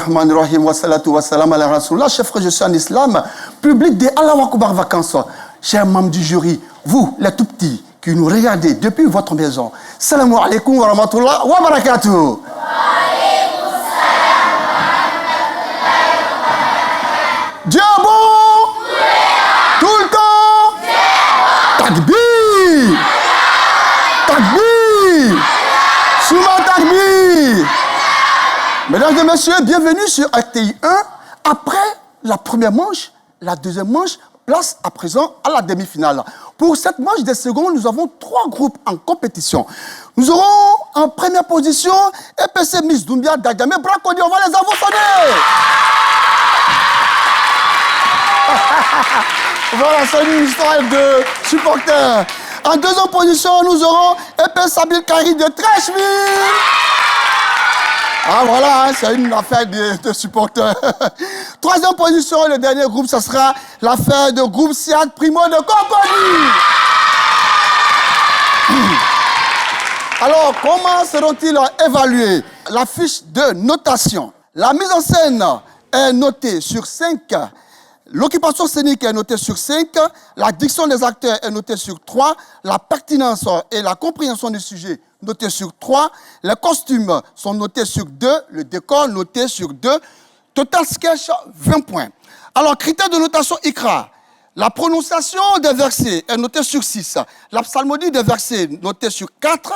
Bismillahirrahmanirrahim. Wa salatu wa salam ala Rasulullah. Chers frères, je suis en islam. Public des Allahu Akbar vacances. Chers membres du jury, vous, les tout petits, qui nous regardez depuis votre maison. Salam alaikum wa rahmatullah wa barakatuh. Dieu est bon tout le temps. Takbir. Takbir. Souma takbir. Mesdames et messieurs, bienvenue sur RTI 1. Après la première manche, la deuxième manche, place à présent à la demi-finale. Pour cette manche des secondes, nous avons 3 groupes en compétition. Nous aurons en première position EPC Miss Doumbia d'Adjamé Bracodi. On va les avoir sonnés. Voilà, c'est une histoire de supporters. En deuxième position, nous aurons EPC Sabil Kari de Trècheville. Ah voilà, c'est une affaire de supporters. Troisième position, le dernier groupe, ce sera l'affaire de groupe Siad Primo de Cocody. Alors, comment seront-ils évalués? La fiche de notation. La mise en scène est notée sur 5. L'occupation scénique est notée sur 5. La diction des acteurs est notée sur 3. La pertinence et la compréhension du sujet noté sur 3. Les costumes sont notés sur 2. Le décor noté sur 2. Total sketch, 20 points. Alors, critères de notation ICRA. La prononciation des versets est notée sur 6. La psalmodie des versets notée sur 4.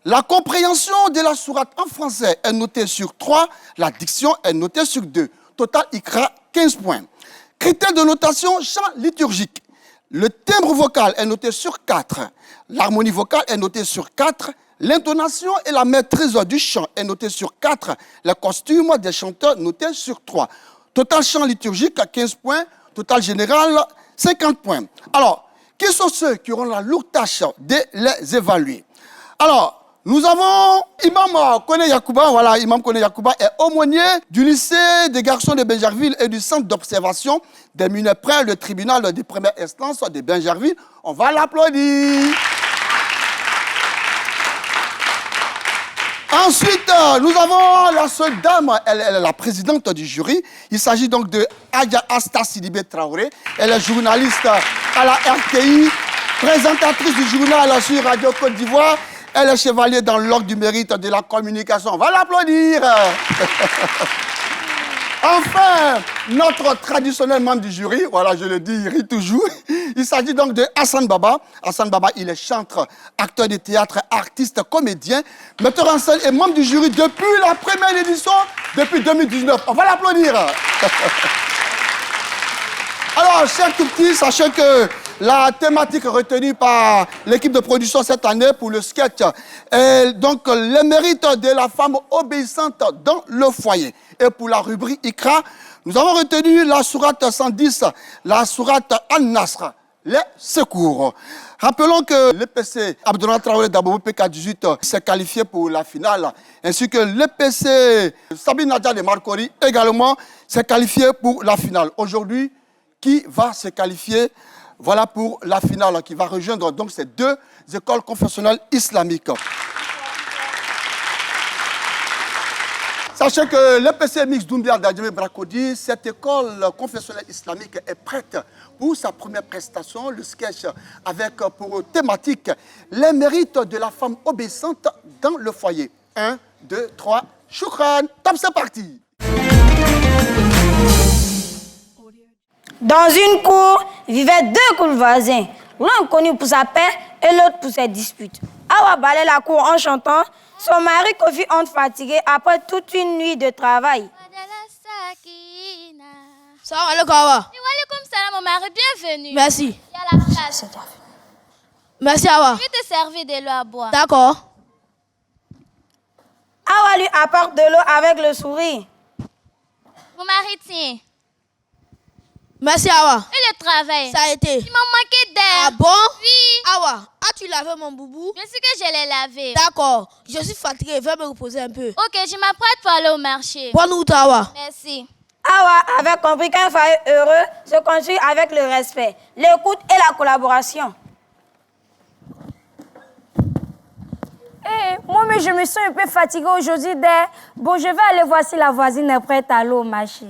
La compréhension de la sourate en français est notée sur 3. La diction est notée sur 2. Total ICRA, 15 points. Critères de notation chant liturgique. Le timbre vocal est noté sur 4. L'harmonie vocale est notée sur 4. L'intonation et la maîtrise du chant est notée sur 4. Les costumes des chanteurs notés sur 3. Total chant liturgique à 15 points. Total général, 50 points. Alors, qui sont ceux qui auront la lourde tâche de les évaluer? Alors, nous avons Imam Kone Yakouba. Voilà, Imam Kone Yakouba est aumônier du lycée des garçons de Bingerville et du centre d'observation des mineurs près le tribunal de première instance de Bingerville. On va l'applaudir. Ensuite, nous avons la seule dame, elle est la présidente du jury. Il s'agit donc de Adja Asta Sidibé Traoré. Elle est journaliste à la RTI, présentatrice du journal sur Radio Côte d'Ivoire. Elle est chevalier dans l'ordre du mérite de la communication. On va l'applaudir. Enfin, notre traditionnel membre du jury, voilà, je le dis, il rit toujours. Il s'agit donc de Hassan Baba. Hassan Baba, il est chanteur, acteur de théâtre, artiste, comédien, metteur en scène et membre du jury depuis la première édition, depuis 2019. On va l'applaudir. Alors, chers tout petits, sachez que la thématique retenue par l'équipe de production cette année pour le sketch est donc les mérites de la femme obéissante dans le foyer. Et pour la rubrique ICRA, nous avons retenu la sourate 110, la sourate An-Nasr, les secours. Rappelons que l'EPC Abdoulaye Traoré d'Abobo PK18 s'est qualifié pour la finale, ainsi que l'EPC Sabine Nadja de Marcori également s'est qualifié pour la finale. Aujourd'hui, qui va se qualifier? Voilà pour la finale qui va rejoindre donc ces 2 écoles confessionnelles islamiques. Sachez que l'EPC Mix Doumbia d'Adjamé Bracodi, cette école confessionnelle islamique est prête pour sa première prestation, le sketch avec pour thématique les mérites de la femme obéissante dans le foyer. 1, 2, 3, choukran, top, c'est parti. Dans une cour vivaient 2 couples voisins, l'un connu pour sa paix et l'autre pour ses disputes. Awa balait la cour en chantant. Son mari Kofi entre fatigué après toute une nuit de travail. Salam alaikum Awa. Wa alaikum salam mon mari, bienvenue. Merci. Il y a la place. Merci Awa. Je vais te servir de l'eau à boire. D'accord. Awa lui apporte de l'eau avec le sourire. Mon mari tient. Merci Awa. Et le travail? Ça a été. Il m'a manqué d'air. Ah bon? Oui. Awa, as-tu lavé mon boubou? Je sais que je l'ai lavé. D'accord. Je suis fatigué, va me reposer un peu. Ok, je m'apprête pour aller au marché. Bonne route Awa. Merci. Awa avait compris qu'un foyer heureux se construit avec le respect, l'écoute et la collaboration. Moi, mais je me sens un peu fatiguée aujourd'hui. Bon, je vais aller voir si la voisine est prête à aller au marché.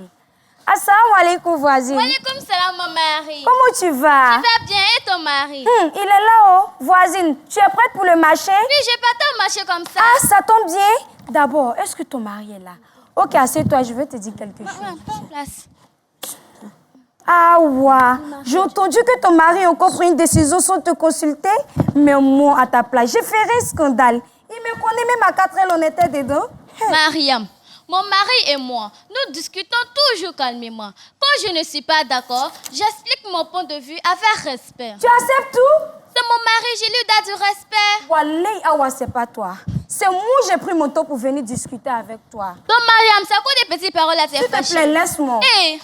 Assalamu alaikum, voisine. Walaikum salam, mon mari. Comment tu vas? Tu vas bien et ton mari? Il est là-haut. Voisine, tu es prête pour le marché? Oui, je partais au marché comme ça. Ah, ça tombe bien. D'abord, est-ce que ton mari est là? Ok, assieds-toi, je vais te dire quelque chose. Ouais, prends place. Ah ouais, j'ai entendu que ton mari a encore pris une décision sans te consulter. Mais moi, à ta place, j'ai fait un scandale. Il me connaît même à 4 heures, on était dedans. Mariam, mon mari et moi, nous discutons toujours calmement. Quand je ne suis pas d'accord, j'explique mon point de vue avec respect. Tu acceptes tout? C'est mon mari, je lui donne du respect. Wallahi, Awa, c'est pas toi. C'est moi, j'ai pris mon temps pour venir discuter avec toi. Donc, Mariam, c'est quoi des petites paroles à te S'il te plaît, laisse-moi. Hé,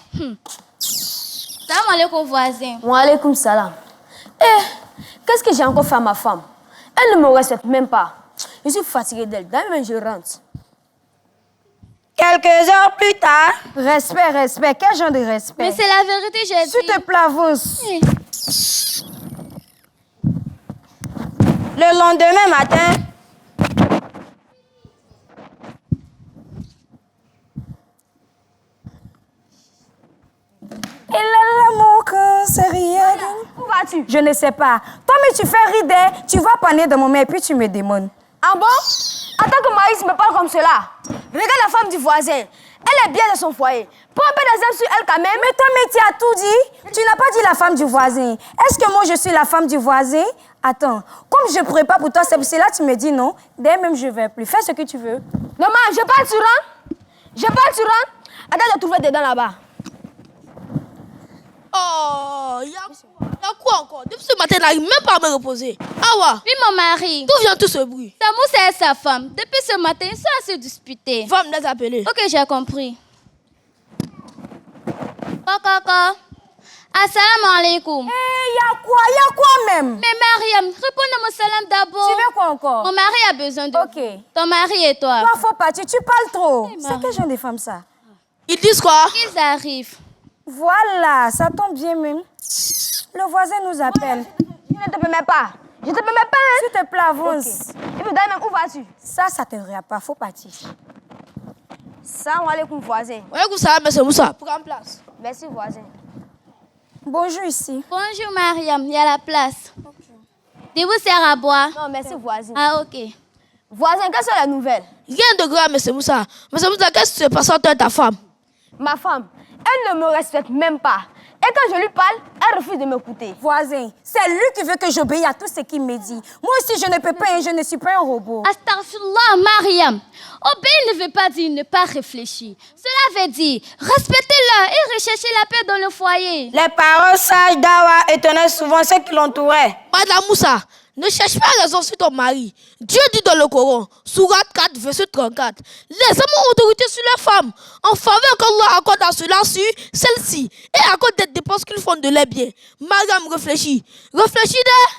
salam alaikum, voisin. Wa alaykoum salam. Qu'est-ce que j'ai encore fait à ma femme? Elle ne me respecte même pas. Je suis fatiguée d'elle. D'ailleurs, je rentre. Quelques heures plus tard. Respect, respect. Quel genre de respect? Mais c'est la vérité, j'ai dit. S'il te plaît, avance. Hey. Le lendemain matin, il est là, mon cœur, c'est rien. Où vas-tu? Je ne sais pas. Toi, mais tu fais rider, tu vas paner de mon main et puis tu me demandes. Ah bon? Attends que Maïs me parle comme cela. Regarde la femme du voisin. Elle est bien dans son foyer. Prends un peu d'exemple sur elle quand même. Mais toi, mais tu as tout dit. Tu n'as pas dit la femme du voisin. Est-ce que moi, je suis la femme du voisin? Attends, comme je ne pourrais pas pour toi, c'est pour cela que tu me dis non. D'ailleurs, même je ne vais plus. Fais ce que tu veux. Maman, je parle sur un. Je parle sur un. Attends de trouver dedans là-bas. Oh, y a quoi encore? Depuis ce matin, elle n'arrive même pas à me reposer. Awa, Oui, mon mari. d'où vient tout ce bruit? C'est Moussa et sa femme. Depuis ce matin, ils sont à se disputer. Va me les appeler. Ok, j'ai compris. Coco. Assalamu alaikum. Y a quoi même? Mais Mariam, réponds à mon salam d'abord. Tu veux quoi encore? Mon mari a besoin de Ok. vous. Ton mari et toi. Toi, faut partir, tu parles trop. Oui, C'est Marie. quel genre de femme ça? Ils disent quoi? Ils arrivent. Voilà, ça tombe bien même. Le voisin nous appelle. Je ne te permets pas. Je ne te permets pas, hein? S'il te plaît, avance. Et puis d'ailleurs, même, où vas-tu? Ça t'aidera pas, faut partir. Salam alaikum, voisin. Ouais, ça va, monsieur Moussa. Prends place. Merci, voisin. Bonjour ici. Bonjour Mariam, il y a la place. De vous sert à boire. Non, merci, voisin. Ah, ok. Voisin, quelles sont les nouvelles? Rien de grave, monsieur Moussa. Monsieur Moussa, qu'est-ce qui se passe entre toi et ta femme? Ma femme, elle ne me respecte même pas. Et quand je lui parle, elle refuse de m'écouter. Voisin, c'est lui qui veut que j'obéisse à tout ce qu'il me dit. Moi aussi, je ne peux pas, je ne suis pas un robot. Astaghfirullah, Mariam. Obéir ne veut pas dire ne pas réfléchir. Cela veut dire respecter-la et rechercher la paix dans le foyer. Les paroles sages d'Awa étonnaient souvent ceux qui l'entouraient. Madame Moussa, ne cherche pas raison sur ton mari. Dieu dit dans le Coran, Sourate 4, verset 34, les hommes ont autorité sur leurs femmes, en faveur qu'Allah accorde à cela sur celle-ci, et accorde des dépenses qu'ils font de leurs biens. Madame, réfléchis. Réfléchis de...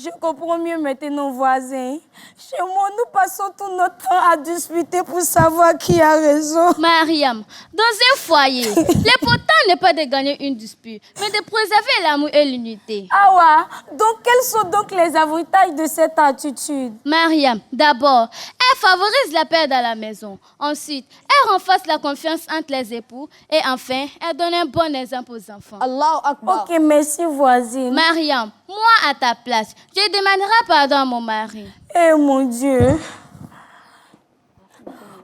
Je comprends mieux maintenant, voisin. Chez moi, nous passons tout notre temps à discuter pour savoir qui a raison. Mariam, dans un foyer, l'important n'est pas de gagner une dispute, mais de préserver l'amour et l'unité. Awa, donc quels sont donc les avantages de cette attitude? Mariam, d'abord, elle favorise la paix dans la maison. Ensuite, elle renforce la confiance entre les époux. Et enfin, elle donne un bon exemple aux enfants. Allahu Akbar. Ok, merci, voisine. Mariam, moi à ta place, je demanderai pardon à mon mari. Eh mon Dieu.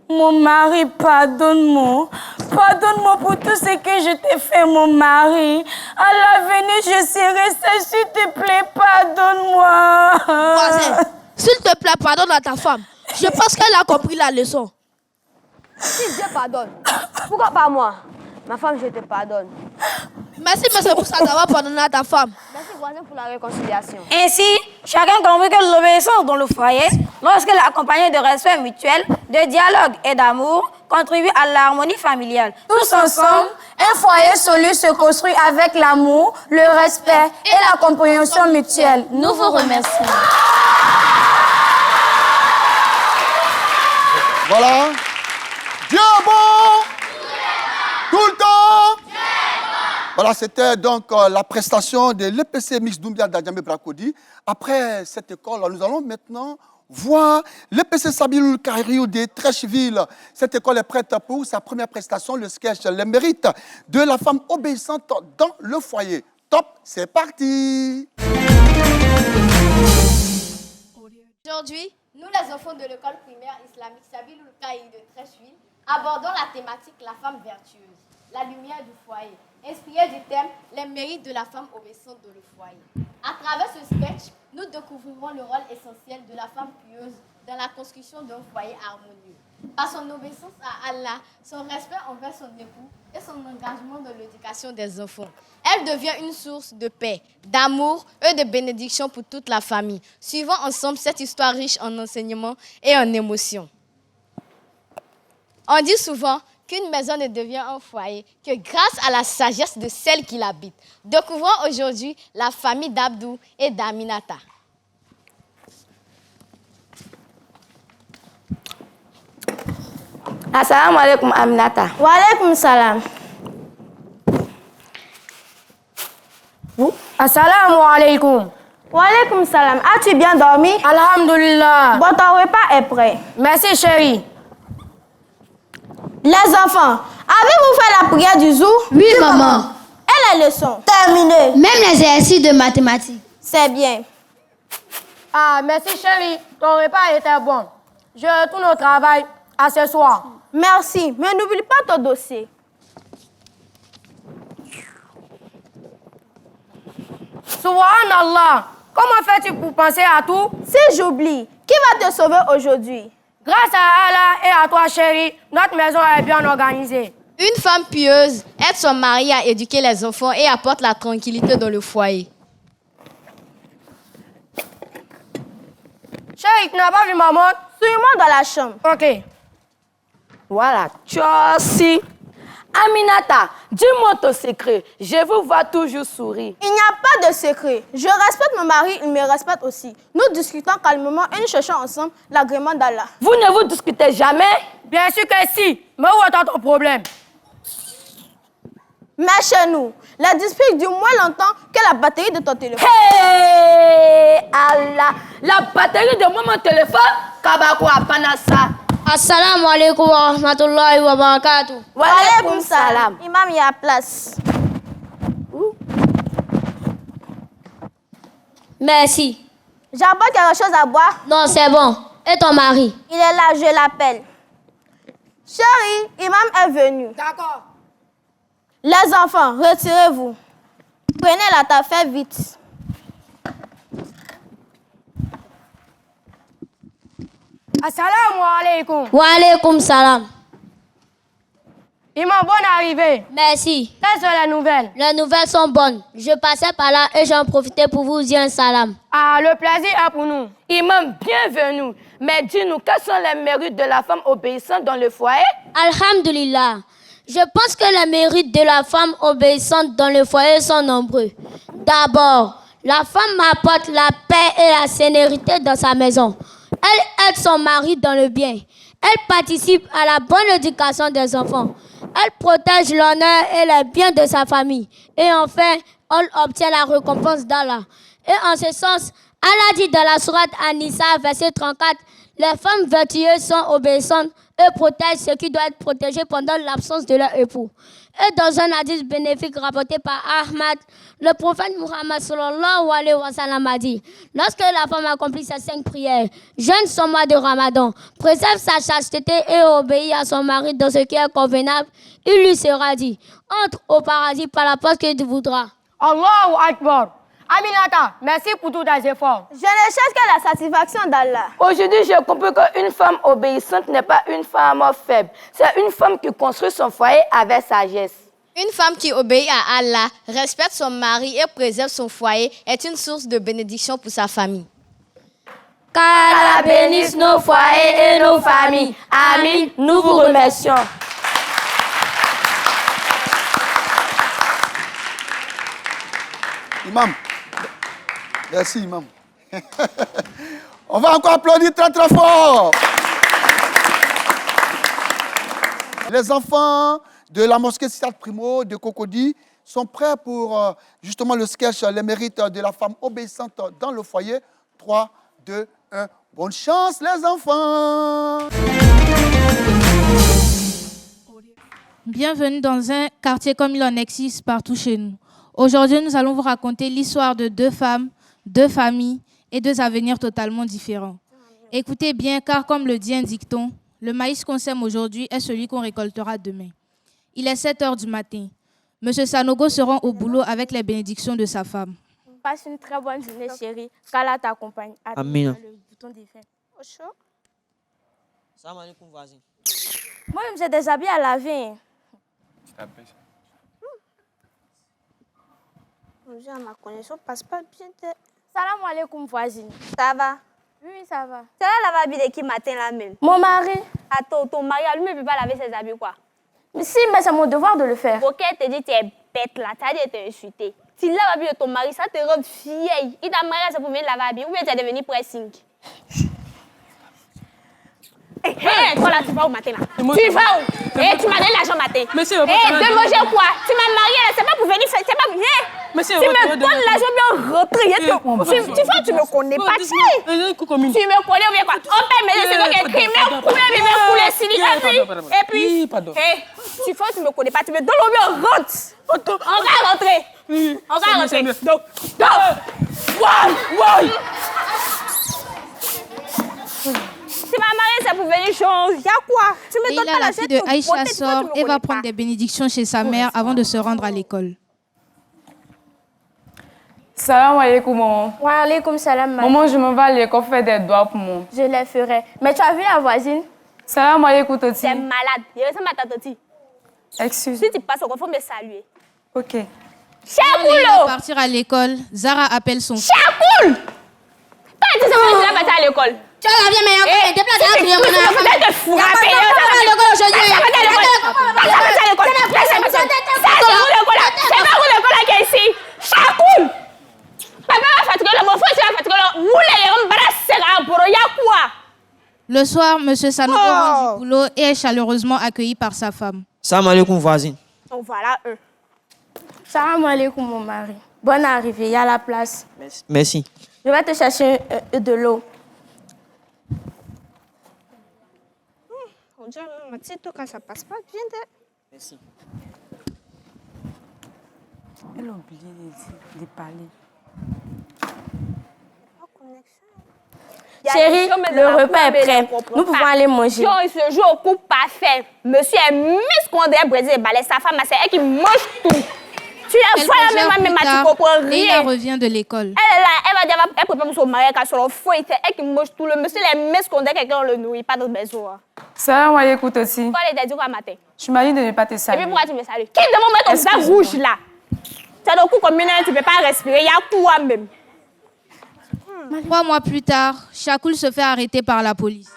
Mon mari, pardonne-moi. Pardonne-moi pour tout ce que je t'ai fait, mon mari. À l'avenir, je serai seule. S'il te plaît, pardonne-moi. Voisin, s'il te plaît, pardonne à ta femme. Je pense qu'elle a compris la leçon. Si Dieu pardonne, pourquoi pas moi? Ma femme, je te pardonne. Merci, monsieur Moussa, d'avoir pardonné à ta femme. Merci, voisin, pour la réconciliation. Ainsi, chacun comprit que l'obéissance dans le foyer, lorsqu'elle est accompagnée de respect mutuel, de dialogue et d'amour, contribue à l'harmonie familiale. Tous ensemble, un foyer solide se construit avec l'amour, le respect et la compréhension mutuelle. Nous vous remercions. Voilà. Dieu est bon. Tout le temps. Voilà, c'était donc la prestation de l'EPC Mix Doumbia d'Adjamé Brakodi. Après cette école, nous allons maintenant voir l'EPC Sabilul Kairiou de Trècheville. Cette école est prête pour sa première prestation, le sketch Les mérites de la femme obéissante dans le foyer. Top, c'est parti. Aujourd'hui, nous les enfants de l'école primaire islamique Sabilul Kairiou de Trècheville abordons la thématique la femme vertueuse, la lumière du foyer, inspirée du thème les mérites de la femme obéissante dans le foyer. À travers ce sketch, nous découvrirons le rôle essentiel de la femme pieuse dans la construction d'un foyer harmonieux. Par son obéissance à Allah, son respect envers son époux et son engagement dans l'éducation des enfants, elle devient une source de paix, d'amour et de bénédiction pour toute la famille. Suivons ensemble cette histoire riche en enseignements et en émotions. On dit souvent qu'une maison ne devient un foyer que grâce à la sagesse de celle qui l'habite. Découvrons aujourd'hui la famille d'Abdou et d'Aminata. Assalamu alaikum Aminata. Wa alaikum salam. Assalamu alaikum. Wa alaikum salam. As-tu bien dormi? Alhamdulillah. Bon, ton repas est prêt. Merci chérie. Les enfants, avez-vous fait la prière du jour? Oui, maman. Et les leçons? Terminé. Même l'exercice de mathématiques. C'est bien. Ah, merci chérie. Ton repas était bon. Je retourne au travail à ce soir. Merci, mais n'oublie pas ton dossier. Subhanallah. Comment fais-tu pour penser à tout? Si j'oublie, qui va te sauver aujourd'hui? Grâce à Allah et à toi chérie, notre maison est bien organisée. Une femme pieuse aide son mari à éduquer les enfants et apporte la tranquillité dans le foyer. Chérie, tu n'as pas vu ma montre? Suis-moi dans la chambre. Ok. Voilà, tu as aussi. Aminata, dis-moi ton secret. Je vous vois toujours sourire. Il n'y a pas de secret. Je respecte mon mari, il me respecte aussi. Nous discutons calmement et nous cherchons ensemble l'agrément d'Allah. Vous ne vous discutez jamais? Bien sûr que si. Mais où est ton problème? Mais chez nous, la dispute dure moins longtemps que la batterie de ton téléphone. Hey, Allah, la batterie de mon téléphone, Kabako Panassa. Assalamu alaikum wa rahmatullahi wa barakatuh. Wa alaikum salam. Imam, il y a place. Merci. J'apporte quelque chose à boire. Non, c'est bon. Et ton mari? Il est là, je l'appelle. Chérie, Imam est venu. D'accord. Les enfants, retirez-vous. Prenez la table, faites vite. Assalamu alaikum. Wa alaikum salam. Imam, bonne arrivée. Merci. Quelles sont les nouvelles? Les nouvelles sont bonnes. Je passais par là et j'en profitais pour vous dire un salam. Ah, le plaisir est pour nous. Imam, bienvenue. Mais dis-nous, quels sont les mérites de la femme obéissante dans le foyer? Alhamdulillah. Je pense que les mérites de la femme obéissante dans le foyer sont nombreux. D'abord, la femme apporte la paix et la sérénité dans sa maison. Elle aide son mari dans le bien. Elle participe à la bonne éducation des enfants. Elle protège l'honneur et les biens de sa famille. Et enfin, elle obtient la récompense d'Allah. Et en ce sens, Allah dit dans la sourate An-Nisa, verset 34, les femmes vertueuses sont obéissantes et protègent ce qui doit être protégé pendant l'absence de leur époux. Et dans un hadith bénéfique rapporté par Ahmad, le prophète Muhammad sallallahu alayhi wa sallam a dit: lorsque la femme accomplit ses 5 prières, jeûne son mois de Ramadan, préserve sa chasteté et obéit à son mari dans ce qui est convenable, il lui sera dit: entre au paradis par la porte que tu voudras. Allahu Akbar. Aminata, merci pour tous tes efforts. Je ne cherche que la satisfaction d'Allah. Aujourd'hui, j'ai compris qu'une femme obéissante n'est pas une femme faible. C'est une femme qui construit son foyer avec sagesse. Une femme qui obéit à Allah, respecte son mari et préserve son foyer est une source de bénédiction pour sa famille. Qu'Allah bénisse nos foyers et nos familles. Amin. Nous vous remercions. Imam. Merci, Imam. On va encore applaudir très très fort. Les enfants de la mosquée Stade Primo de Cocody sont prêts pour justement le sketch Les mérites de la femme obéissante dans le foyer. 3, 2, 1, Bonne chance les enfants. Bienvenue dans un quartier comme il en existe partout chez nous. Aujourd'hui, nous allons vous raconter l'histoire de 2 femmes, 2 familles et 2 avenirs totalement différents. Écoutez bien, car comme le dit un dicton, le maïs qu'on sème aujourd'hui est celui qu'on récoltera demain. Il est 7 heures du matin. Monsieur Sanogo se rend au boulot avec les bénédictions de sa femme. Passe une très bonne journée, chérie. Qu'Allah t'accompagne. Amen. Le bouton d'effet. Au chaud. Salam alaikum, voisin. Moi-même, j'ai des habits à laver. Bonjour, ma connexion passe pas bien. Salam alaikum, voisine. Ça va? Oui, ça va. C'est là la habit de qui matin là même? Mon mari. Attends, ton mari, lui, ne peut pas laver ses habits quoi? Mais si, mais c'est mon devoir de le faire. Ok, te dit tu es bête là, t'as dit de t'insulter. Tu laves l'habit de ton mari, ça te rend vieille. Il t'a marié, c'est pour venir laver l'habit. Ou bien tu es devenu pressing. Hé, toi là, tu vas au matin là. Tu vas où? Eh, tu m'as donné l'argent matin. Monsieur, de manger quoi? Tu m'as marié là, c'est pas pour venir faire, c'est pas pour venir. Monsieur, tu me donnes l'argent bien rentré. Tu me connais pas, tu me connais ou bien quoi? On paye mes c'est toi qui es écrit, mais combien de bien pour les silicates? Et puis, tu me connais pas, tu me donnes ou bien rentre. On va rentrer. On va rentrer. Donc, si ma mariée, c'est pour venir changer. Y'a quoi? Tu me donnes pas la fille de Aïcha sort et va prendre des bénédictions chez sa mère avant de se rendre à l'école. Salam alaikum, maman. Wa alaikum salam, maman, je m'en vais à l'école faire des doigts pour moi. Je les ferai. Mais tu as vu la voisine? Salam alaikum, Toti. C'est malade. Il ressemble à ta Toti. Excuse. Si tu passes au faut me saluer. Ok. Chakoulou! Pour partir à l'école, Zara appelle son fils. Chakoul! Quand tu sais que tu vas partir à l'école? Tu as la vie meilleure, déplace à la Tu vas te frapper. Ça va à l'école aujourd'hui. Ça va à l'école. C'est pas où l'école qui est ici. Chakoul! Papa va fatiguer le mon frère, va fatiguer le moulin. On va la serrer à Boro. Y'a quoi? Le soir, monsieur Sanogo rentre du boulot et est chaleureusement accueilli par sa femme. Salam alaikum, voisine. Donc voilà eux. Salam alaikum, mon mari. Bonne arrivée, il y a la place. Merci. Je vais te chercher de l'eau. On dirait ma petite quand ça passe pas bien. Merci. Elle a oublié de parler. Chérie, le repas est prêt. Nous pouvons aller manger. Il se joue au coup parfait. Monsieur est miscondé à briser les balais. Sa femme, c'est elle qui mange tout. Tu la vois la même tu comprends rien. Léla revient de l'école. Elle est là, elle va dire, elle prépare pour son mari, elle sur le feu, c'est elle qui mange tout. Le monsieur, il est miscondé, quelqu'un le nourrit, pas de besoin. Salam alaikum, Toti. Quoi, il t'a dit quoi matin? Tu m'as dit de ne pas te Et saluer. puis pourquoi tu me salues? Qui demande mettre ton visage rouge là? Tu as le coup comme une tu ne peux pas respirer, il y a quoi même? 3 mois plus tard, Chakoul se fait arrêter par la police.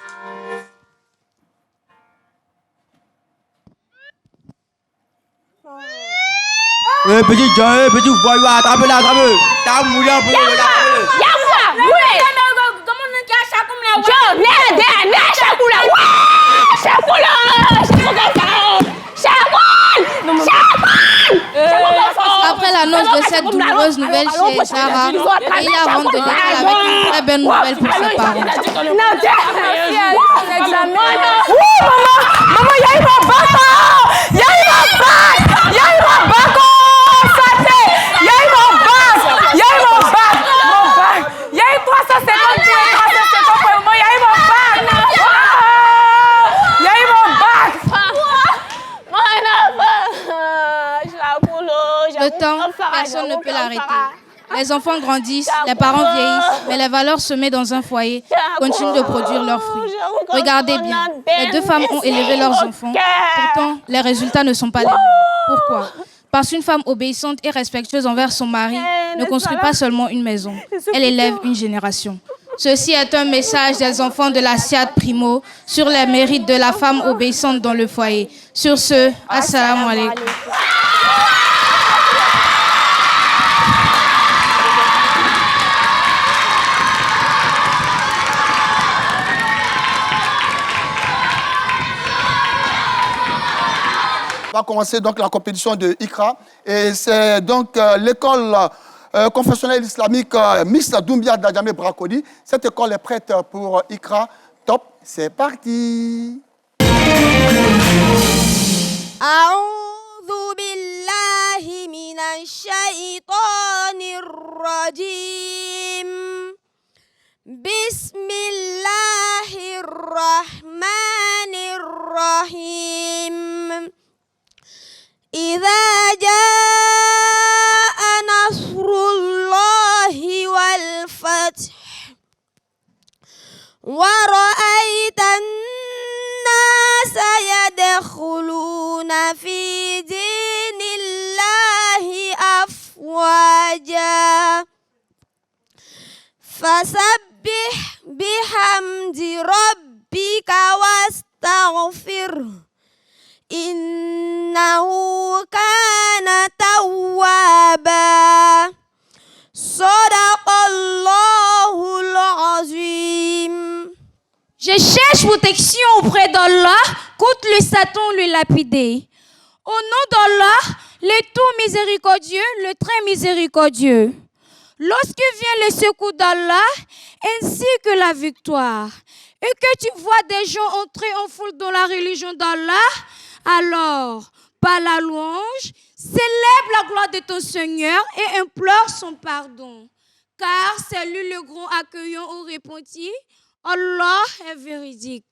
Petit voyou, attrape-le, attrape-le. T'as mouru un peu. Y'a quoi? Moulé! Joe, viens, Chakoul là! Après l'annonce de cette douloureuse nouvelle chez Zara, Léla rentre de l'école avec une très bonne nouvelle pour ses parents. Maman, il y a eu mon bac! Il y a eu mon bac! Il y a eu mon bac! Il y a eu mon bac! Il y a eu mon bac! Il y a eu 350 pour le moment. Il y a eu mon bac! Il y a eu mon bac! Le temps, personne ne peut l'arrêter. Les enfants grandissent, les parents vieillissent, mais les valeurs semées dans un foyer continuent de produire leurs fruits. Regardez bien, les 2 femmes ont élevé leurs enfants, pourtant les résultats ne sont pas les mêmes. Pourquoi? Parce qu'une femme obéissante et respectueuse envers son mari ne construit pas seulement une maison, elle élève une génération. Ceci est un message des enfants de la SIAD Primo sur les mérites de la femme obéissante dans le foyer. Sur ce, assalamu alaikum. On va commencer donc la compétition de ICRA et c'est donc l'école confessionnelle islamique mixte Doumbia Djamé Bracodi. Cette école est prête pour Ikra. Top, c'est parti. أعوذ بالله من الشيطان الرجيم بسم الله الرحمن الرحيم إذا جاء نصر الله والفتح ورأيت الناس يدخلون في دين الله أفواجا فسبح بحمد ربك واستغفره إنه كان توابا صدق الله العظيم. Je cherche protection auprès d'Allah contre le Satan, le lapidé. Au nom d'Allah, le tout miséricordieux, le très miséricordieux. Lorsque vient le secours d'Allah, ainsi que la victoire, et que tu vois des gens entrer en foule dans la religion d'Allah, alors, par la louange, célèbre la gloire de ton Seigneur et implore son pardon. Car c'est lui le grand accueillant au repenti. Allah est véridique.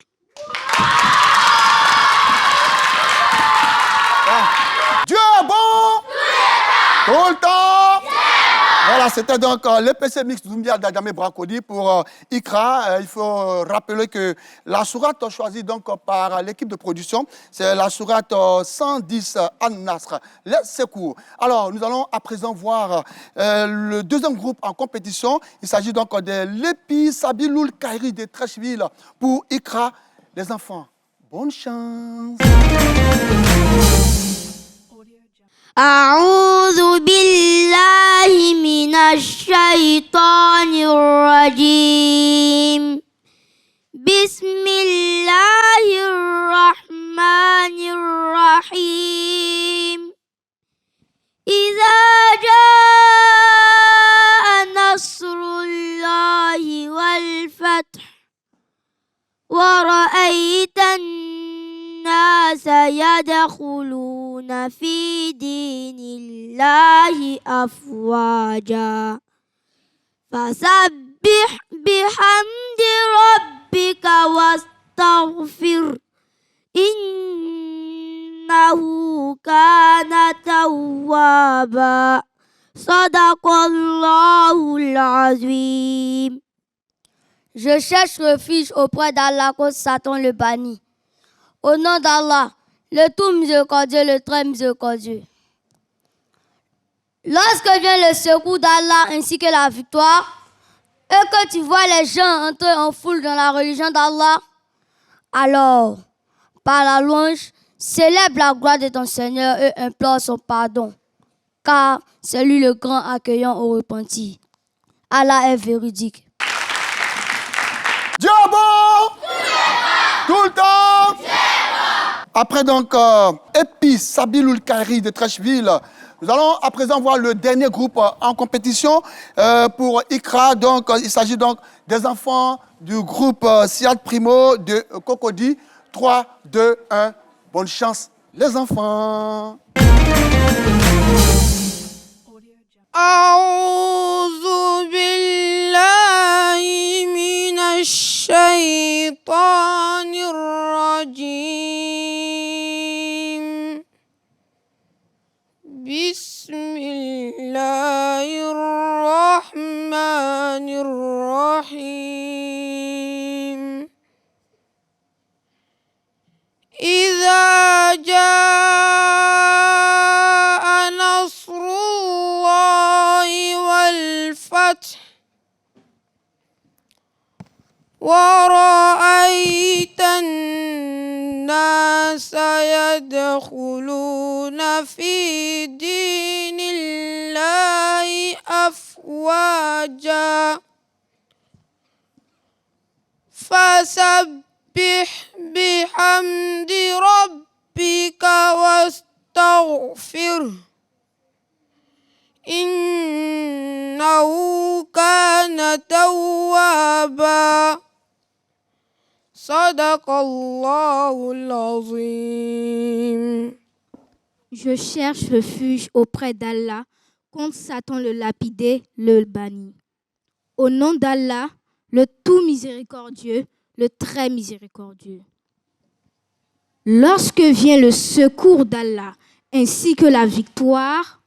Dieu est bon tout le temps. Voilà, c'était donc l'EPC mix Doumbia Djamé Bracodi pour Ikra. Il faut rappeler que la sourate choisie donc par l'équipe de production, c'est la sourate 110 An-Nasr, les secours. Alors, nous allons à présent voir le deuxième groupe en compétition. Il s'agit donc de l'Épi Sabiloul Kairi de Trècheville pour Ikra. Les enfants, bonne chance. أعوذ بالله من الشيطان الرجيم بسم الله الرحمن الرحيم إذا جاء نصر الله والفتح ورأيت الناس يدخلون في دين الله أفواجا فسبح بحمد ربك واستغفر إنه كان توابا صدق الله العظيم. Je cherche refuge auprès d'Allah contre Satan le banni. Au nom d'Allah, le tout miséricordieux, le très miséricordieux. Lorsque vient le secours d'Allah ainsi que la victoire, et que tu vois les gens entrer en foule dans la religion d'Allah, alors, par la louange, célèbre la gloire de ton Seigneur et implore son pardon, car c'est lui le grand accueillant au repenti. Allah est véridique. Dieu est bon tout le temps. Après donc Épi Sabiloul Kairi de Trècheville, nous allons à présent voir le dernier groupe en compétition pour Ikra. Donc, il s'agit donc des enfants du groupe Siad Primo de Cocody. 3, 2, 1. Bonne chance les enfants. أعوذ بالله من الشيطان الرجيم بسم الله الرحمن الرحيم إذا جاء نصر الله والفتح ورأيت الناس يدخلون في دين الله أفواجا فسبح بحمد ربك واستغفره إنه كان توابا صدق الله العظيم. Je cherche refuge auprès d'Allah contre Satan le lapidé, le banni. Au nom d'Allah, le tout miséricordieux, le très miséricordieux. Lorsque vient le secours d'Allah ainsi que la victoire,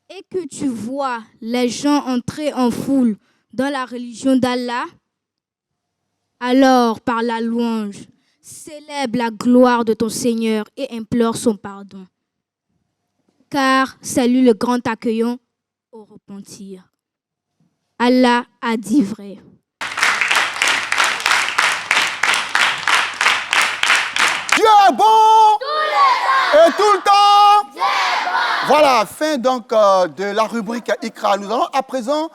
et que tu vois les gens entrer en foule dans la religion d'Allah, alors par la louange, célèbre la gloire de ton Seigneur et implore son pardon. Car c'est lui le grand accueillant au repentir. Allah a dit vrai. Dieu est bon et tout le temps. Voilà, fin donc de la rubrique Ikra. Nous allons à présent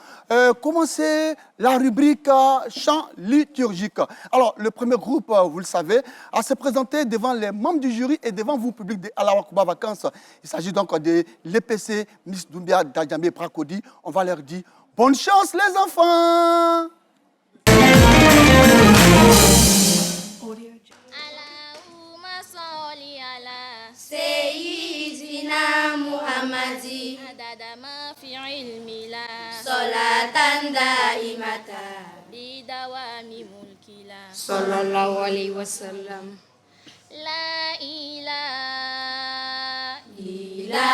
commencer la rubrique chant liturgique. Alors, le premier groupe, vous le savez, a se présenté devant les membres du jury et devant vous, public de Alawa Kuba Vacances. Il s'agit donc de l'EPC, Miss Doumbia Dajamé Prakodi. On va leur dire bonne chance, les enfants! سيدنا محمد عدد ما في علم الله صلاة دائمة بدوام ملك الله صلى الله عليه وسلم لا إله إلا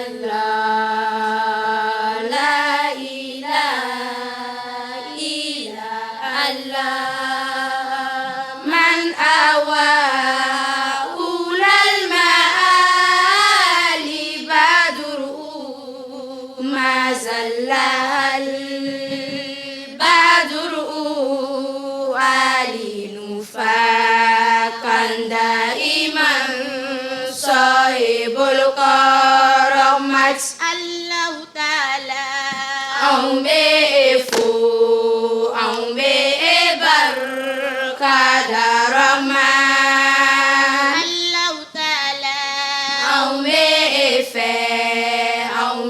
الله لا إله إلا الله من أوى البدر آلين فكان دائما صاحب الكرامة الله تعالى أم بفو أم ببركة رحمة الله تعالى أم بفو أم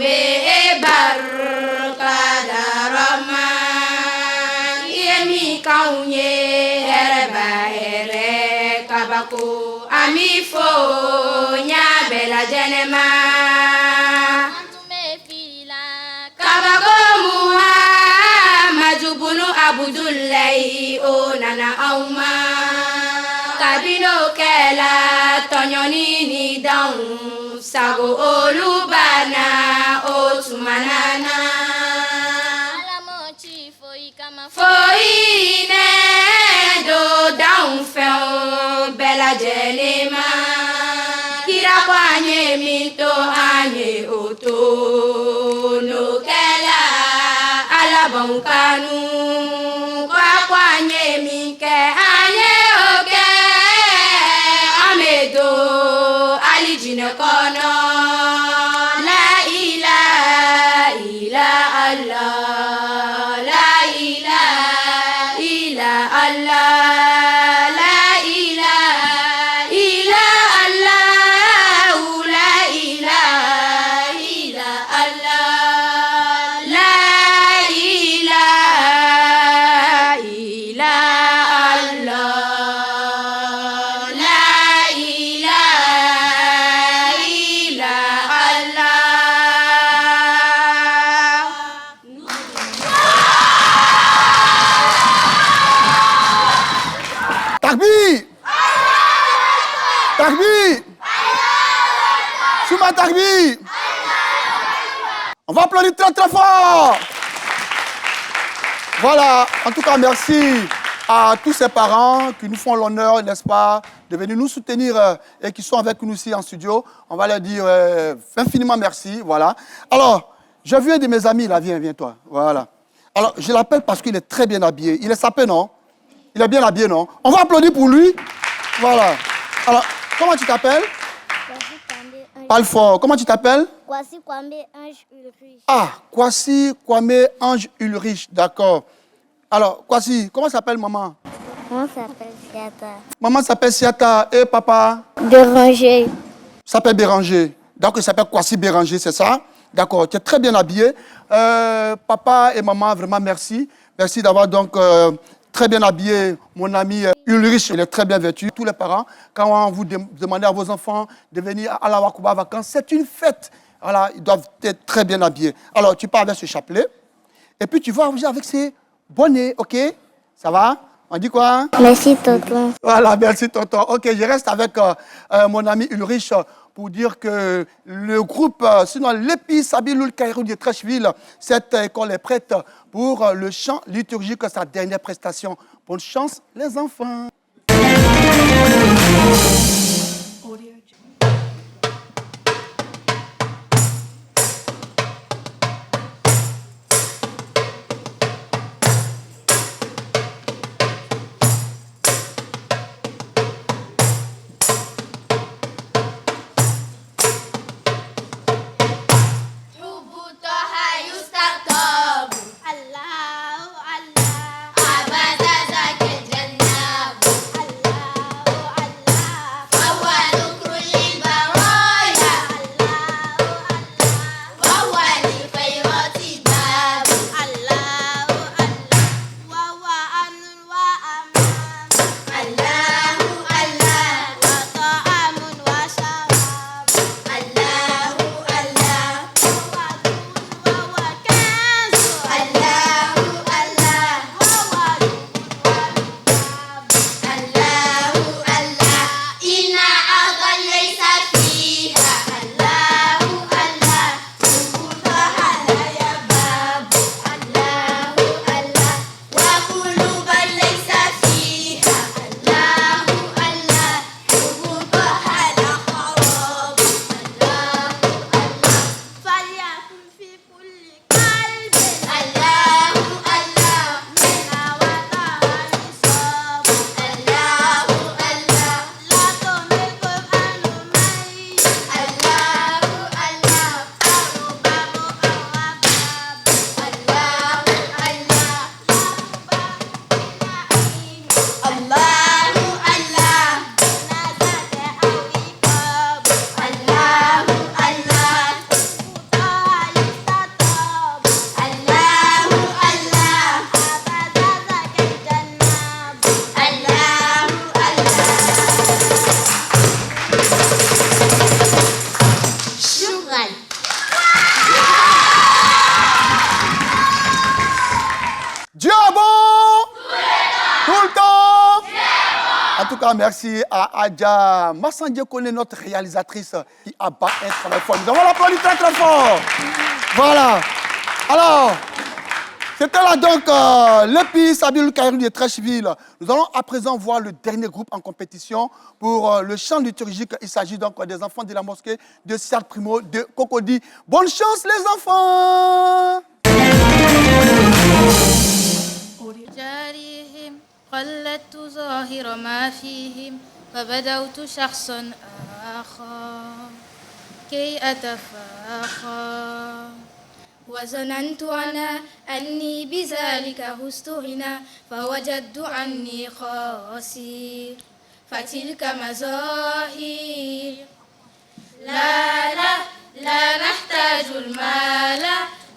Ami fo nya bela jenema antume fila kabako Muhammadu bunu Abdullahi onana auma kabino kela tonyoni ni daun sago olubana otumanana alamochi fo ikama fo ine do down fell bela jenema kira kwanye minto anye oto no kela alabonkanu kwa kwanye minke anye oke amedo alijine kono la ilaha illa Allah la ilaha illa Allah Takbir! On va applaudir très très fort. Voilà, en tout cas, merci à tous ces parents qui nous font l'honneur, n'est-ce pas, de venir nous soutenir et qui sont avec nous ici en studio. On va leur dire infiniment merci. Voilà. Alors, je viens de mes amis, là, viens toi. Voilà. Alors, je l'appelle parce qu'il est très bien habillé. Il est sapé, non? Il est bien habillé, non? On va applaudir pour lui. Voilà. Alors, comment tu t'appelles? Parle fort. Comment tu t'appelles? Kwasi Kwame Ange Ulrich. Ah, Kwasi Kwame Ange Ulrich, d'accord. Alors, Kwasi, comment s'appelle maman? Maman s'appelle Siata. Maman s'appelle Siata et papa? Béranger. S'appelle Béranger. Donc, il s'appelle Kwasi Béranger, c'est ça? D'accord, tu es très bien habillé. Papa et maman, vraiment merci. Merci d'avoir donc très bien habillé mon ami Ulrich. Il est très bien vêtu. Tous les parents, quand vous demandez à vos enfants de venir à la Wakuba vacances, c'est une fête. Voilà, ils doivent être très bien habillés. Alors, tu pars avec ce chapelet. Et puis, tu vas avec ces bonnets, ok? Ça va? On dit quoi? Merci, tonton. Voilà, merci, tonton. Ok, je reste avec mon ami Ulrich pour dire que le groupe, sinon l'EPI Sabilul Kairou de Trècheville, cette école est prête pour le chant liturgique, sa dernière prestation. Bonne chance, les enfants. Merci à Adja Massandje Kone, notre réalisatrice qui a battu un travail fort. Nous avons l'applaudi très très fort. Voilà. Alors, c'était là donc l'EPI Sabilul Kairou de Trècheville. Nous allons à présent voir le dernier groupe en compétition pour le chant liturgique. Il s'agit donc des enfants de la mosquée de Siad Primo de Cocody. Bonne chance les enfants. قلدت ظاهر ما فيهم فبدوت شخصا آخر كي أتفاخر وظننت أنا أني بذلك هزت غنى فوجدت عني خاسر فتلك مظاهر لا لا لا نحتاج المال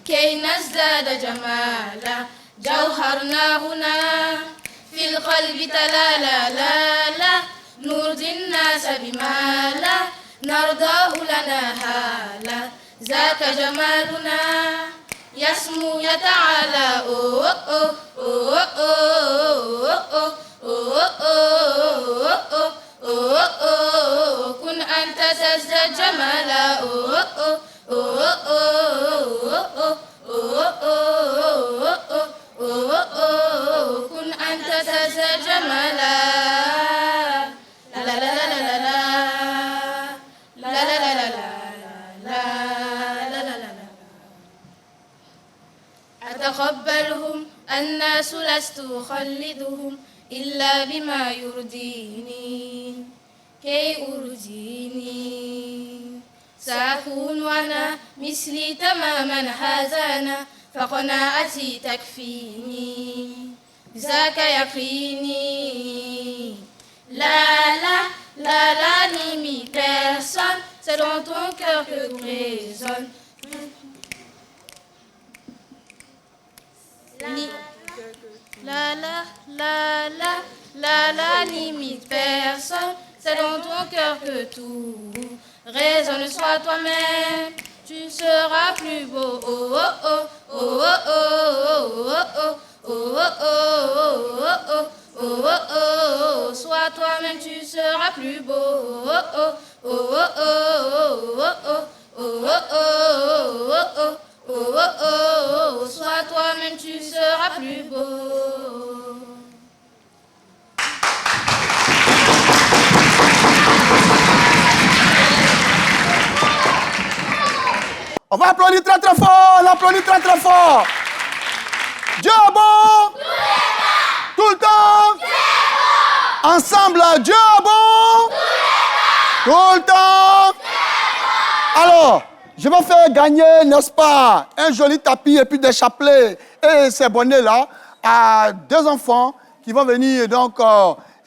كي نزداد جمالا جوهرنا هنا في القلب تلالا لا لا نرضي الناس بما لا نرضاه لنا هالا ذاك جمالنا يسمو يتعالى كن أنت تزداد جمالا كن أنت تزداد جمالا لا لا لا لا لا لا لا لا لا لا لا لا أتقبلهم الناس لست أخلدهم إلا بما يرضيني كي أرضيني سأكون أنا مثلي تماما هذا أنا فقناعتي تكفيني ذاك يقيني لا لا لا لا n'imite personne c'est dans ton cœur que tout résonne La limite personne, c'est dans ton cœur que tout résonne, sois toi-même, tu seras plus beau. Oh oh oh, oh oh oh, oh oh oh, oh oh oh, sois toi-même, tu seras plus beau. Oh oh oh, oh oh oh, oh oh oh, sois toi-même, tu seras plus beau. On va applaudir très très fort, on applaudit très très fort. Dieu est bon. Tout le temps. Ensemble, Dieu est bon. Tout le temps. Alors, je vais faire gagner, n'est-ce pas, un joli tapis et puis des chapelets et ces bonnets-là à 2 enfants qui vont venir donc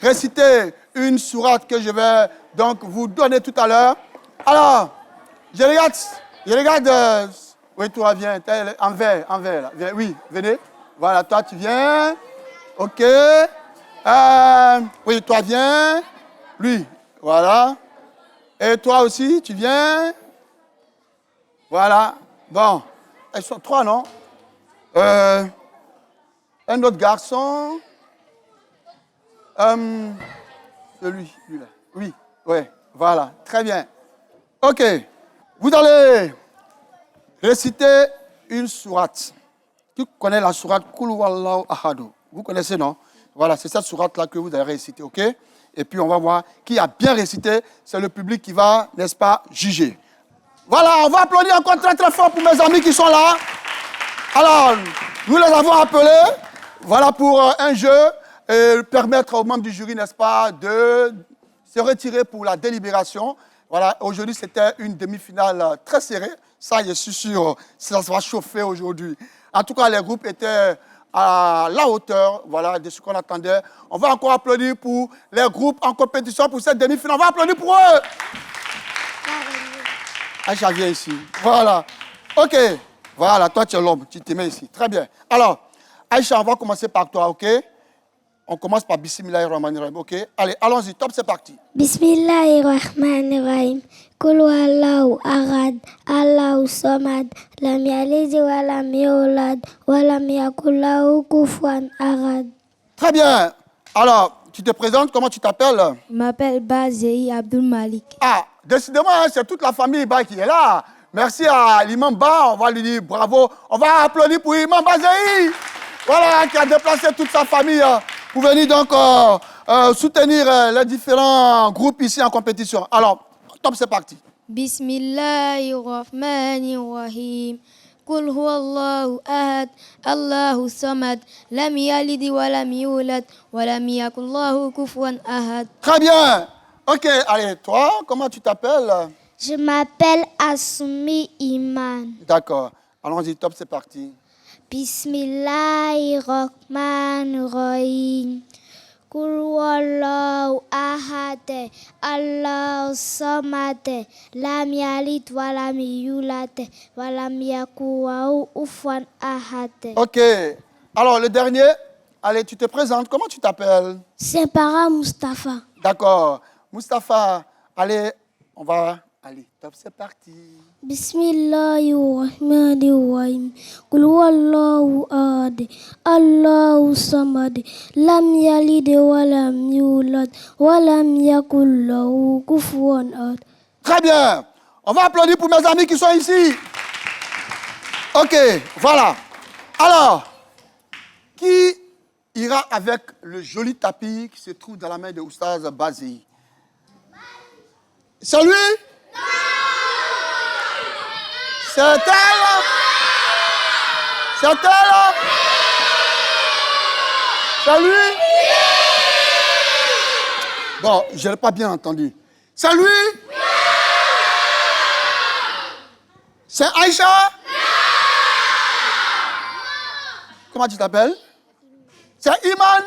réciter une sourate que je vais donc vous donner tout à l'heure. Alors, je regarde, oui, toi, viens, en vert, là. Viens, oui, venez. Voilà, toi, tu viens. OK. Oui, toi, viens. Lui, voilà. Et toi aussi, tu viens. Voilà. Bon. Ils sont 3, non? Un autre garçon. Lui là. Oui, ouais, voilà. Très bien. OK. Vous allez réciter une sourate. Qui connaît la sourate Kul Huwallahu Ahad? Vous connaissez, non? Voilà, c'est cette sourate-là que vous allez réciter, OK? Et puis on va voir qui a bien récité. C'est le public qui va, n'est-ce pas, juger. Voilà, on va applaudir encore très très fort pour mes amis qui sont là. Alors, nous les avons appelés, voilà, pour un jeu et permettre aux membres du jury, n'est-ce pas, de se retirer pour la délibération. Voilà, aujourd'hui, c'était une demi-finale très serrée. Ça, je suis sûr, ça va chauffer aujourd'hui. En tout cas, les groupes étaient à la hauteur, voilà, de ce qu'on attendait. On va encore applaudir pour les groupes en compétition pour cette demi-finale. On va applaudir pour eux. Aïcha, viens ici. Voilà. OK. Voilà, toi, tu es l'homme. Tu te mets ici. Très bien. Alors, Aïcha, on va commencer par toi, OK? On commence par Bismillahirrahmanirrahim, OK? Allez, allons-y. Top, c'est parti. Bismillahirrahmanirrahim. Kul huwallahu ahad, Allahu samad, lam yalid wa lam yulad wa lam yakul lahu kufuwan ahad. Très bien. Alors, tu te présentes, comment tu t'appelles? Je m'appelle Bazei Abdul Malik. Ah, décidément, hein, c'est toute la famille Ba qui est là. Merci à l'imam Ba, on va lui dire bravo. On va applaudir pour l'imam Bazei. Voilà, qui a déplacé toute sa famille pour venir donc soutenir les différents groupes ici en compétition. Alors, top, c'est parti. Bismillahirrahmanirrahim. Kul huwallahu ahad, Allahu samad, lam yalid wa lam yulad wa lam yakul lahu kufuwan ahad. Très bien. OK, allez, toi, comment tu t'appelles? Je m'appelle Asmi Iman. D'accord. Allons-y, top, c'est parti. Bismillahirrahmanirrahim. Kul huwallahu ahad, Allahu samad, lam yalid wa lam yulad wa lam yakul lahu kufuwan ahad. OK. Alors, le dernier, allez, tu te présentes. Comment tu t'appelles? C'est Para Mustafa. D'accord. Mustafa, allez, on va... Allez, top, c'est parti. Bismillahirrahmanirrahim. Kul huwallahu ahad, Allahu samad, lam yalid wa lam yulad wa lam yakul lahu kufuwan ahad. Très bien. On va applaudir pour mes amis qui sont ici. OK, voilà. Alors, qui ira avec le joli tapis qui se trouve dans la main de Oustaz Bazei? C'est lui? C'est elle? C'est elle? C'est lui? Bon, je n'ai pas bien entendu. C'est lui? C'est Aïcha? Comment tu t'appelles? C'est Iman?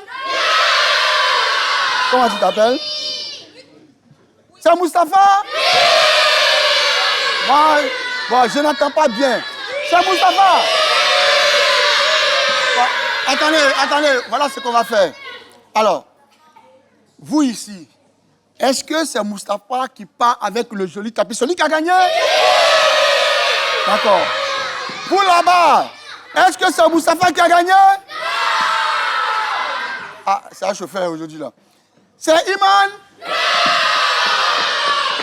Comment tu t'appelles? C'est Moustapha? Moi, bon, je n'entends pas bien. C'est Moustapha? attendez, voilà ce qu'on va faire. Alors, vous ici, est-ce que c'est Moustapha qui part avec le joli tapis? Celui qui a gagné? D'accord. Vous là-bas, est-ce que c'est Moustapha qui a gagné? Ah, c'est un chauffeur aujourd'hui là. C'est Iman?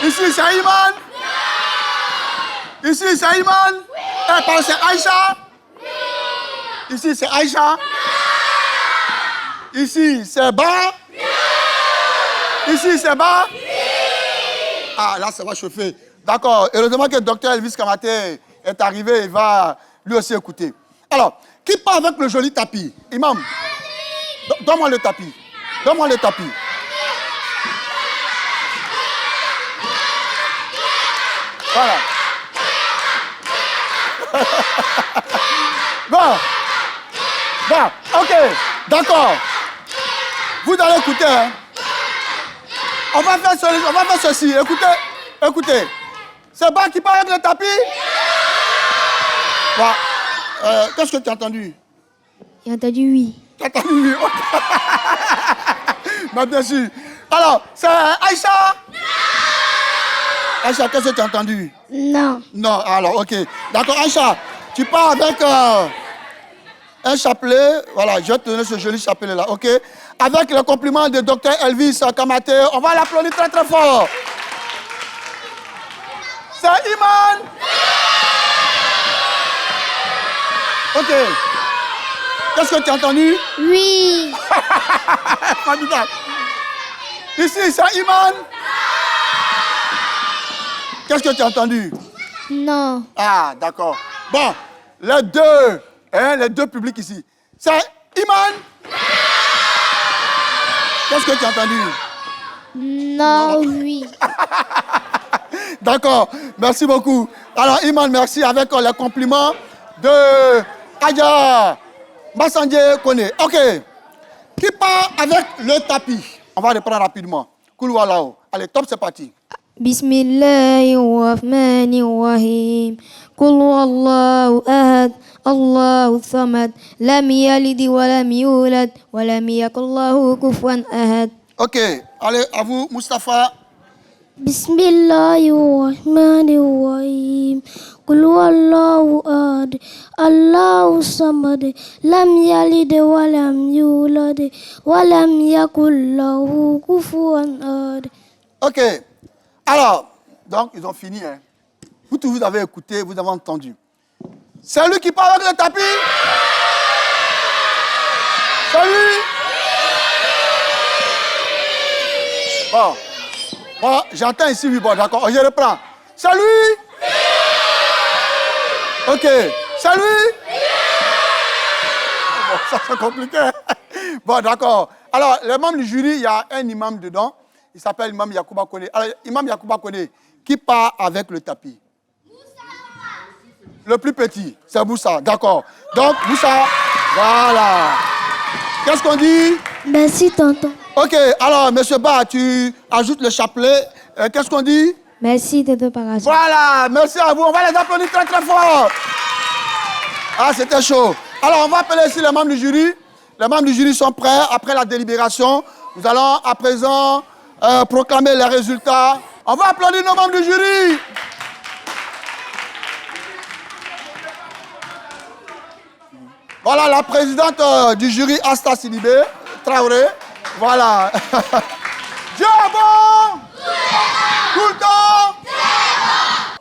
Ici, c'est Iman? Ici, c'est Iman? Eh, pardon, c'est Aïcha? Ici, c'est Aïcha? Ici, c'est Ba? Ici, c'est Ba? Ah, là, ça va chauffer. D'accord. Heureusement que le docteur Elvis Kamate est arrivé. Il va lui aussi écouter. Alors, qui part avec le joli tapis? Imam, donne-moi le tapis. Donne-moi le tapis. Voilà. Bon, ok, d'accord. Vous allez écouter, hein. On va faire ceci. Écoutez. C'est Ba qui part avec le tapis? Bah, qu'est-ce que tu as entendu? J'ai entendu oui. Tu as entendu oui? Bah, bien sûr. Alors, c'est Aïcha? Aïcha, qu'est-ce que tu as entendu? Non. Non, alors, ok. D'accord, Aïcha, tu pars avec un chapelet. Voilà, je vais te donner ce joli chapelet-là, ok? Avec le compliment de Dr Elvis Kamate, on va l'applaudir très très fort. C'est Iman. Ok. Qu'est-ce que tu as entendu? Oui. Ici, c'est Iman. Qu'est-ce que tu as entendu? Non. Ah, d'accord. Bon, les deux publics ici. C'est Iman. Qu'est-ce que tu as entendu? Non, oui. D'accord, merci beaucoup. Alors, Iman, merci avec les compliments de Adja Massandje Kone. Ok. Qui part avec le tapis? On va reprendre rapidement. Kouloualao. Allez, top, c'est parti. Bismillahirrahmanirrahim. Qul huwallahu ahad, Allahu samad, lam yalid wa lam yulad wa lam yakul lahu kufuwan ahad. Ok, allez, à vous, Moustapha. Bismillahirrahmanirrahim. Qul huwallahu ahad, Allahu samad, lam yalid wa lam yulad wa lam yakul lahu kufuwan ahad. Ok. Alors, donc, ils ont fini. Hein. Vous tous, vous avez écouté, vous avez entendu. C'est lui qui part avec le tapis? C'est lui? Bon, j'entends ici, oui, bon, d'accord, je reprends. C'est lui? Ok. C'est lui? Bon, ça, c'est compliqué. Bon, d'accord. Alors, les membres du jury, il y a un imam dedans. Il s'appelle Imam Yacouba Kone. Alors, Imam Yacouba Kone, qui part avec le tapis? Le plus petit, c'est Moussa, d'accord. Donc, Moussa, voilà. Qu'est-ce qu'on dit? Merci, tonton. Ok, alors, monsieur Ba, tu ajoutes le chapelet. Qu'est-ce qu'on dit? Merci, tonton Paracha. Voilà, merci à vous. On va les applaudir très, très fort. Ah, c'était chaud. Alors, on va appeler ici les membres du jury. Les membres du jury sont prêts. Après la délibération, nous allons à présent proclamer les résultats. On va applaudir nos membres du jury. Voilà la présidente du jury, Asta Sidibé Traoré. Voilà. Dieu est bon. Tout le temps.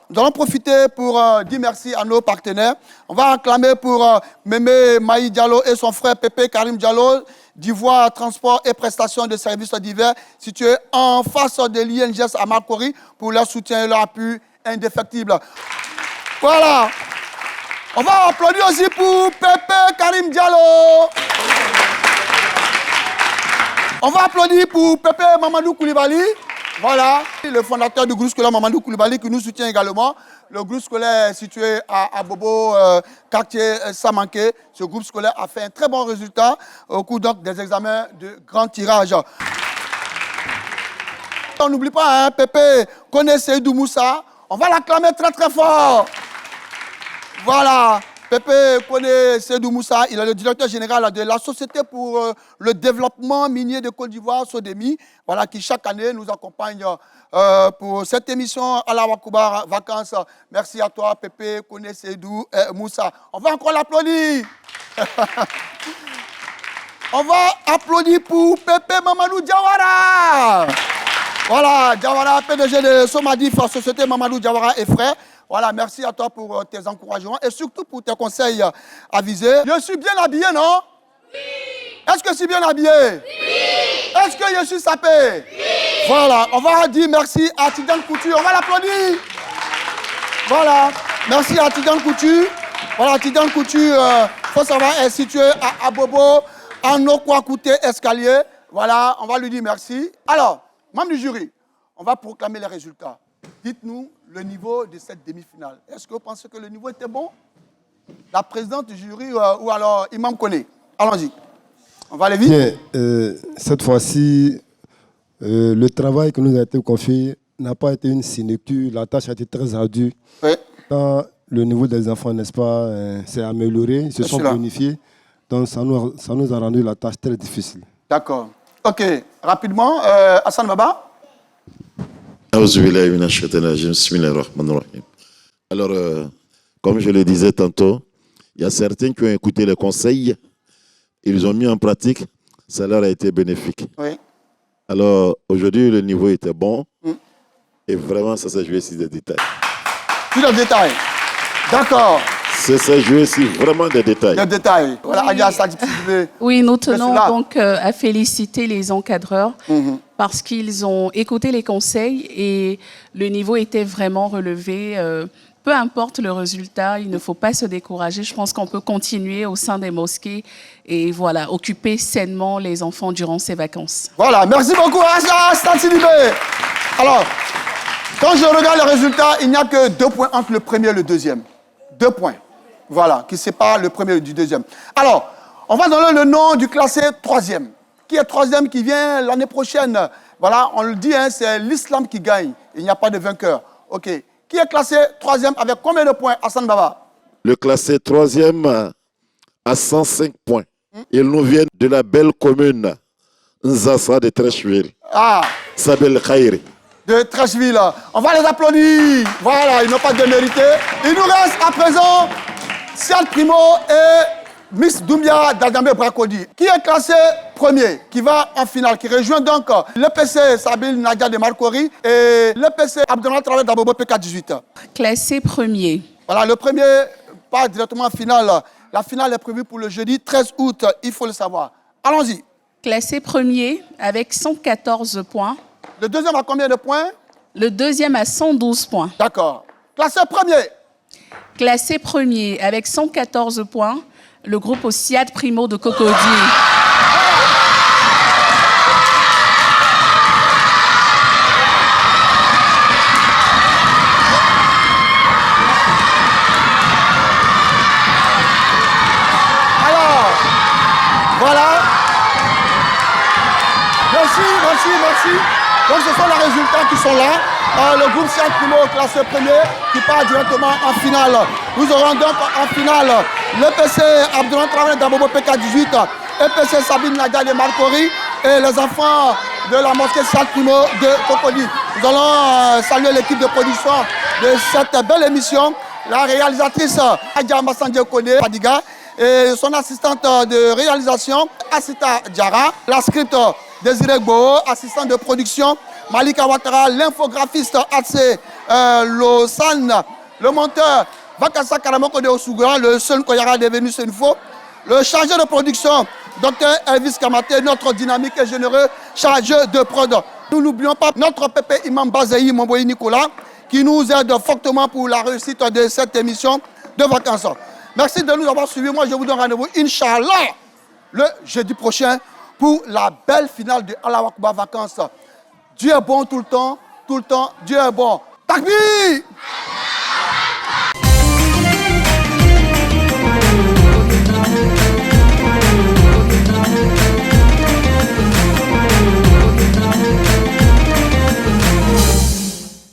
Nous allons profiter pour dire merci à nos partenaires. On va acclamer pour Mémé Maï Diallo et son frère Pépé Karim Diallo d'Ivoire Transport et Prestations de services divers situés en face de l'INGS à Makori pour leur soutien et leur appui indéfectible. Voilà. On va applaudir aussi pour Pépé Karim Diallo. On va applaudir pour Pépé Mamadou Koulibaly. Voilà, le fondateur du groupe scolaire Mamadou Koulibaly qui nous soutient également. Le groupe scolaire est situé à Bobo, quartier Samanké. Ce groupe scolaire a fait un très bon résultat au cours donc, des examens de grand tirage. On n'oublie pas, hein, Pépé connaît Seydou Moussa. On va l'acclamer très très fort. Voilà, Pépé connaît Seydou Moussa, il est le directeur général de la Société pour le développement minier de Côte d'Ivoire, SODEMI, voilà, qui chaque année nous accompagne pour cette émission Allah Akbar Vacances. Merci à toi, Pépé connaît Seydou Moussa. On va encore l'applaudir. On va applaudir pour Pépé Mamadou Diawara. Voilà, Diawara, PDG de Somadif, Société Mamadou Diawara et frères. Voilà, merci à toi pour tes encouragements et surtout pour tes conseils avisés. Je suis bien habillé, non? Oui. Est-ce que je suis bien habillé? Oui. Est-ce que je suis sapé? Oui. Voilà, on va dire merci à Tidjane Couture. On va l'applaudir. Voilà, merci à Tidjane Couture. Voilà, Tidjane Couture, faut savoir, est situé à Abobo, en Okwa-Kouté Escalier. Voilà, on va lui dire merci. Alors, membres du jury, on va proclamer les résultats. Dites-nous le niveau de cette demi-finale. Est-ce que vous pensez que le niveau était bon? La présidente du jury ou alors Imam Koné? Allons-y. On va aller vite. Bien, cette fois-ci, le travail que nous a été confié n'a pas été une sinecure. La tâche a été très ardue. Oui. Quand le niveau des enfants, n'est-ce pas, s'est amélioré, ils se sont bonifiés. Donc ça nous a rendu la tâche très difficile. D'accord. Ok. Rapidement, Hassan Baba. Alors, comme je le disais tantôt, il y a certains qui ont écouté les conseils, ils ont mis en pratique, ça leur a été bénéfique. Oui. Alors, aujourd'hui, le niveau était bon et vraiment, ça s'est joué sur des détails. Sur des détails. D'accord. Ça s'est joué sur vraiment des détails. Des détails. Voilà, oui, nous tenons donc à féliciter les encadreurs parce qu'ils ont écouté les conseils et le niveau était vraiment relevé. Peu importe le résultat, il ne faut pas se décourager. Je pense qu'on peut continuer au sein des mosquées et voilà, occuper sainement les enfants durant ces vacances. Voilà, merci beaucoup Hassan Sidibé. Alors, quand je regarde les résultats, il n'y a que 2 points entre le premier et le deuxième. 2 points. Voilà, qui sépare le premier du deuxième. Alors, on va donner le nom du classé 3e. Qui est 3e, qui vient l'année prochaine. Voilà, on le dit, hein, c'est l'islam qui gagne. Il n'y a pas de vainqueur. OK. Qui est classé 3e avec combien de points, Hassan Baba? Le classé 3e a 105 points. Il nous vient de la belle commune Nzassa de Trècheville. Ah. Sabel Khairi. De Trècheville. On va les applaudir. Voilà, ils n'ont pas démérité. Il nous reste à présent Siad Primo et Miss Doumbia d'Adamé Bracodi, qui est classé premier, qui va en finale, qui rejoint donc l'EPC Sabil Nadia de Marcori et l'EPC Abdellah Traoré d'Abobo P418. Classé premier. Voilà, le premier part directement en finale. La finale est prévue pour le jeudi 13 août, il faut le savoir. Allons-y. Classé premier avec 114 points. Le deuxième a combien de points? Le deuxième a 112 points. D'accord. Classé premier. Classé premier avec 114 points, le groupe Siad Primo de Cocody. Alors, voilà. Merci. Donc ce sont les résultats qui sont là. Le groupe Siad Primo classé premier qui part directement en finale. Nous aurons donc en finale l'EPC Abdellah Traoré d'Abobo P418, EPC Sabine Nadia de Marcori et les enfants de la mosquée Siad Primo de Cocody. Nous allons saluer l'équipe de production de cette belle émission, la réalisatrice Adja Massandje Kone Fadiga et son assistante de réalisation Asita Diara, la script Désiré Gbo, assistant de production Malika Ouattara, l'infographiste Atse Losan, le monteur Bakassa Karamoko de Osugra, le seul Koyara devenu Senfo, le chargé de production Dr Elvis Kamate, notre dynamique et généreux chargé de prod. Nous n'oublions pas notre pépé Imam Bazaï Momboyi Nicolas qui nous aide fortement pour la réussite de cette émission de vacances. Merci de nous avoir suivis. Moi, je vous donne rendez-vous, Inch'Allah, le jeudi prochain pour la belle finale de Allah Akbar Vacances. Dieu est bon tout le temps, Dieu est bon. Takbir!